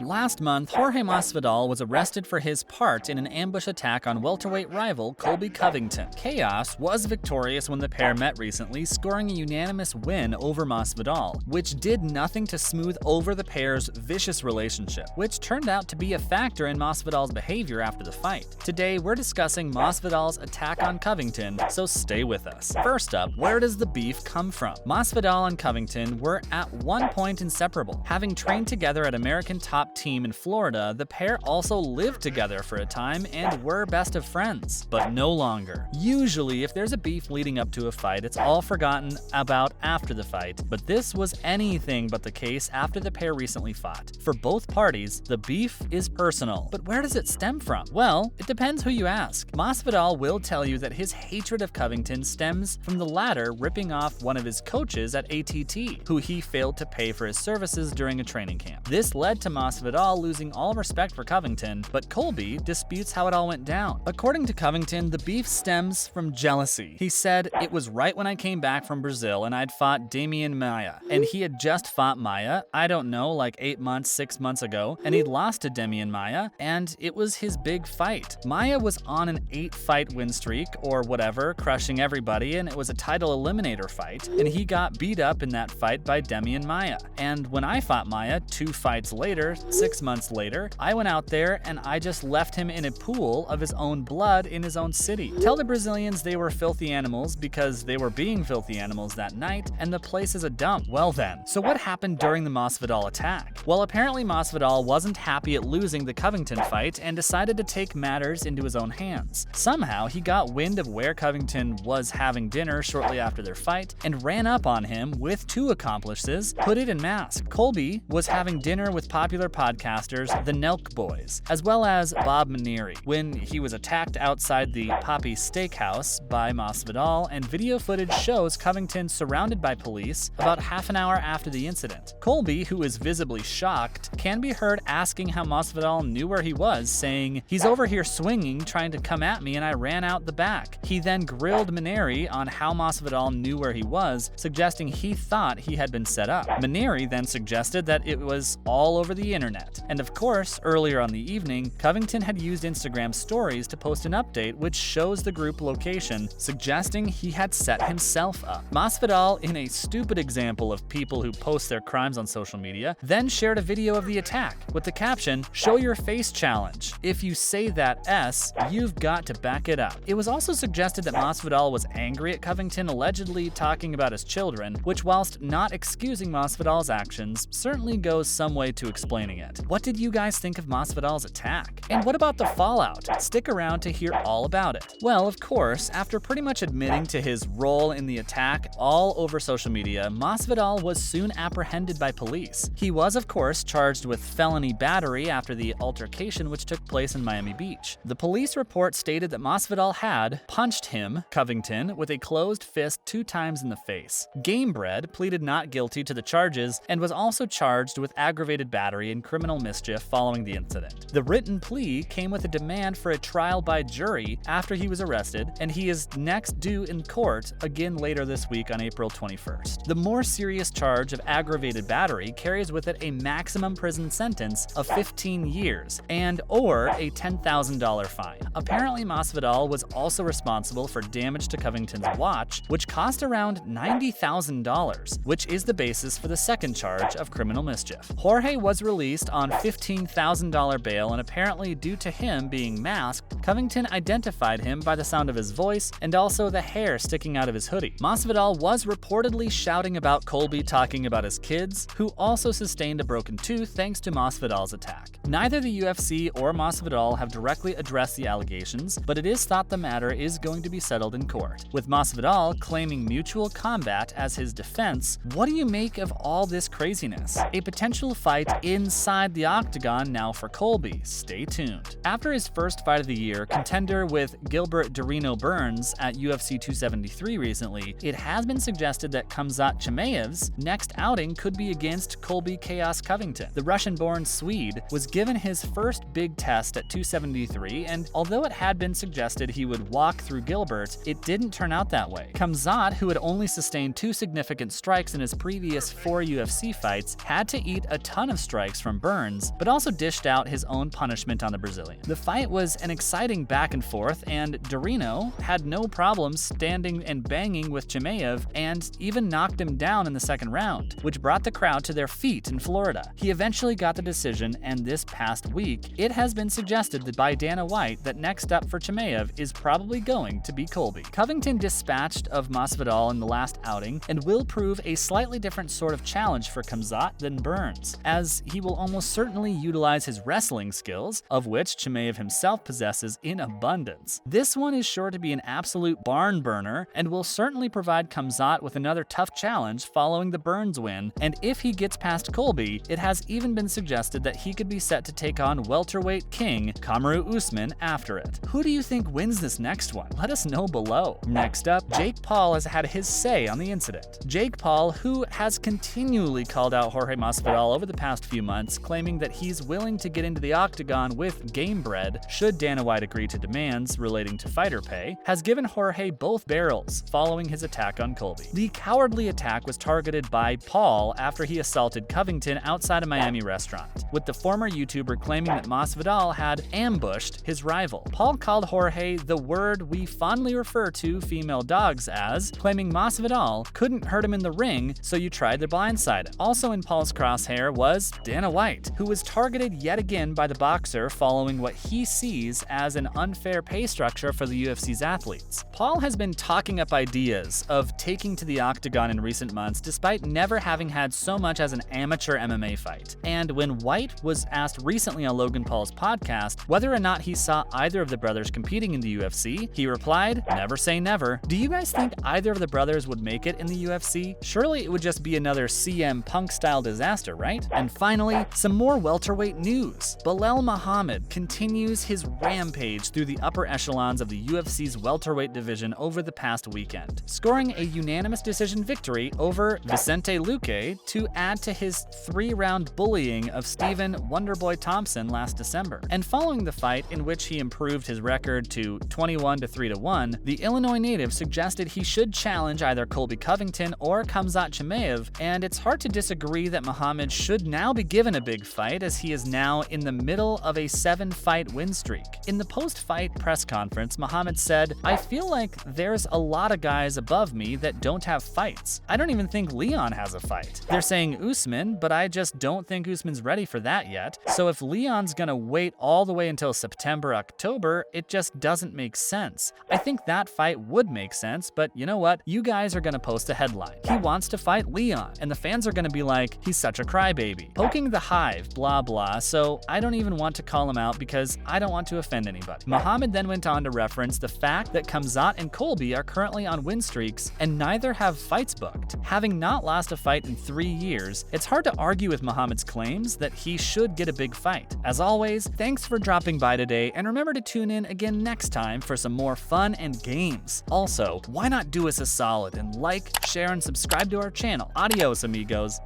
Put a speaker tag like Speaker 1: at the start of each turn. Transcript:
Speaker 1: Last month, Jorge Masvidal was arrested for his part in an ambush attack on welterweight rival Colby Covington. Chaos was victorious when the pair met recently, scoring a unanimous win over Masvidal, which did nothing to smooth over the pair's vicious relationship, which turned out to be a factor in Masvidal's behavior after the fight. Today, we're discussing Masvidal's attack on Covington, so stay with us. First up, where does the beef come from? Masvidal and Covington were at one point inseparable. Having trained together at American Top Team in Florida, the pair also lived together for a time and were best of friends, but no longer. Usually, if there's a beef leading up to a fight, it's all forgotten about after the fight, but this was anything but the case after the pair recently fought. For both parties, the beef is personal, but where does it stem from? Well, it depends who you ask. Masvidal will tell you that his hatred of Covington stems from the latter ripping off one of his coaches at ATT, who he failed to pay for his services during a training camp. This led to Masvidal losing all respect for Covington, but Colby disputes how it all went down. According to Covington, the beef stems from jealousy. He said, "It was right when I came back from Brazil and I'd fought Demian Maia, and he had just fought Maia, I don't know, like 8 months, 6 months ago, and he'd lost to Demian Maia, and it was his big fight. Maia was on an 8-fight win streak or whatever, crushing everybody, and it was a title eliminator fight, and he got beat up in that fight by Demian Maia. And when I fought Maia 2 fights later, 6 months later, I went out there and I just left him in a pool of his own blood in his own city. Tell the Brazilians they were filthy animals because they were being filthy animals that night, and the place is a dump." Well then, so what happened during the Masvidal attack? Well, apparently Masvidal wasn't happy at losing the Covington fight and decided to take matters into his own hands. Somehow, he got wind of where Covington was having dinner shortly after their fight and ran up on him with 2 accomplices, hooded and masked. Colby was having dinner with popular podcasters, the Nelk Boys, as well as Bob Maneri, when he was attacked outside the Poppy Steakhouse by Masvidal, and video footage shows Covington surrounded by police about half an hour after the incident. Colby, who is visibly shocked, can be heard asking how Masvidal knew where he was, saying, "He's over here swinging, trying to come at me, and I ran out the back." He then grilled Maneri on how Masvidal knew where he was, suggesting he thought he had been set up. Maneri then suggested that it was all over the internet. And of course, earlier on the evening, Covington had used Instagram stories to post an update which shows the group location, suggesting he had set himself up. Masvidal, in a stupid example of people who post their crimes on social media, then shared a video of the attack with the caption, "Show your face challenge. If you say that S, you've got to back it up." It was also suggested that Masvidal was angry at Covington allegedly talking about his children, which, whilst not excusing Masvidal's actions, certainly goes some way to explaining it. What did you guys think of Masvidal's attack? And what about the fallout? Stick around to hear all about it. Well, of course, after pretty much admitting to his role in the attack all over social media, Masvidal was soon apprehended by police. He was, of course, charged with felony battery after the altercation which took place in Miami Beach. The police report stated that Masvidal had punched him, Covington, with a closed fist 2 times in the face. Gamebred pleaded not guilty to the charges and was also charged with aggravated battery and criminal mischief following the incident. The written plea came with a demand for a trial by jury after he was arrested, and he is next due in court again later this week on April 21st. The more serious charge of aggravated battery carries with it a maximum prison sentence of 15 years and/or a $10,000 fine. Apparently, Masvidal was also responsible for damage to Covington's watch, which cost around $90,000, which is the basis for the second charge of criminal mischief. Jorge was released on $15,000 bail, and apparently due to him being masked, Covington identified him by the sound of his voice and also the hair sticking out of his hoodie. Masvidal was reportedly shouting about Colby talking about his kids, who also sustained a broken tooth thanks to Masvidal's attack. Neither the UFC or Masvidal have directly addressed the allegations, but it is thought the matter is going to be settled in court. With Masvidal claiming mutual combat as his defense, what do you make of all this craziness? A potential fight inside the octagon now for Colby. Stay tuned. After his first fight of the year, contender with Gilbert Dorino Burns at UFC 273 recently, it has been suggested that Khamzat Chimaev's next outing could be against Colby Chaos Covington. The Russian-born Swede was given his first big test at 273, and although it had been suggested he would walk through Gilbert, it didn't turn out that way. Khamzat, who had only sustained 2 significant strikes in his previous 4 UFC fights, had to eat a ton of strikes from burns, but also dished out his own punishment on the Brazilian. The fight was an exciting back and forth, and Dorino had no problems standing and banging with Chimaev and even knocked him down in the second round, which brought the crowd to their feet in Florida. He eventually got the decision, and this past week, it has been suggested by Dana White that next up for Chimaev is probably going to be Colby. Covington dispatched of Masvidal in the last outing and will prove a slightly different sort of challenge for Khamzat than Burns, as he will almost certainly utilize his wrestling skills, of which Chimaev himself possesses in abundance. This one is sure to be an absolute barn burner and will certainly provide Khamzat with another tough challenge following the Burns win, and if he gets past Colby, it has even been suggested that he could be set to take on welterweight king Kamaru Usman after it. Who do you think wins this next one? Let us know below. Next up, Jake Paul has had his say on the incident. Jake Paul, who has continually called out Jorge Masvidal over the past few months, claiming that he's willing to get into the octagon with game bread should Dana White agree to demands relating to fighter pay, has given Jorge both barrels following his attack on Colby. The cowardly attack was targeted by Paul after he assaulted Covington outside a Miami restaurant, with the former YouTuber claiming that Masvidal had ambushed his rival. Paul called Jorge the word we fondly refer to female dogs as, claiming Masvidal couldn't hurt him in the ring, so you tried to blindside him. Also in Paul's crosshair was Dana White, who was targeted yet again by the boxer following what he sees as an unfair pay structure for the UFC's athletes. Paul has been talking up ideas of taking to the octagon in recent months despite never having had so much as an amateur MMA fight. And when White was asked recently on Logan Paul's podcast whether or not he saw either of the brothers competing in the UFC, he replied, "Never say never." Do you guys think either of the brothers would make it in the UFC? Surely it would just be another CM Punk style disaster, right? And finally, some more welterweight news. Belal Muhammad continues his rampage through the upper echelons of the UFC's welterweight division over the past weekend, scoring a unanimous decision victory over Vicente Luque to add to his 3-round bullying of Stephen Wonderboy Thompson last December. And following the fight, in which he improved his record to 21 to 3-1, the Illinois native suggested he should challenge either Colby Covington or Khamzat Chimaev, and it's hard to disagree that Muhammad should now be given a big fight, as he is now in the middle of a 7-fight win streak. In the post-fight press conference, Muhammad said, "I feel like there's a lot of guys above me that don't have fights. I don't even think Leon has a fight. They're saying Usman, but I just don't think Usman's ready for that yet. So if Leon's gonna wait all the way until September, October, it just doesn't make sense. I think that fight would make sense, but you know what? You guys are gonna post a headline. He wants to fight Leon, and the fans are gonna be like, he's such a crybaby. Poking the hive, blah blah, so I don't even want to call him out because I don't want to offend anybody." Muhammad then went on to reference the fact that Khamzat and Colby are currently on win streaks and neither have fights booked. Having not lost a fight in 3 years, it's hard to argue with Muhammad's claims that he should get a big fight. As always, thanks for dropping by today, and remember to tune in again next time for some more fun and games. Also, why not do us a solid and like, share, and subscribe to our channel? Adios, amigos.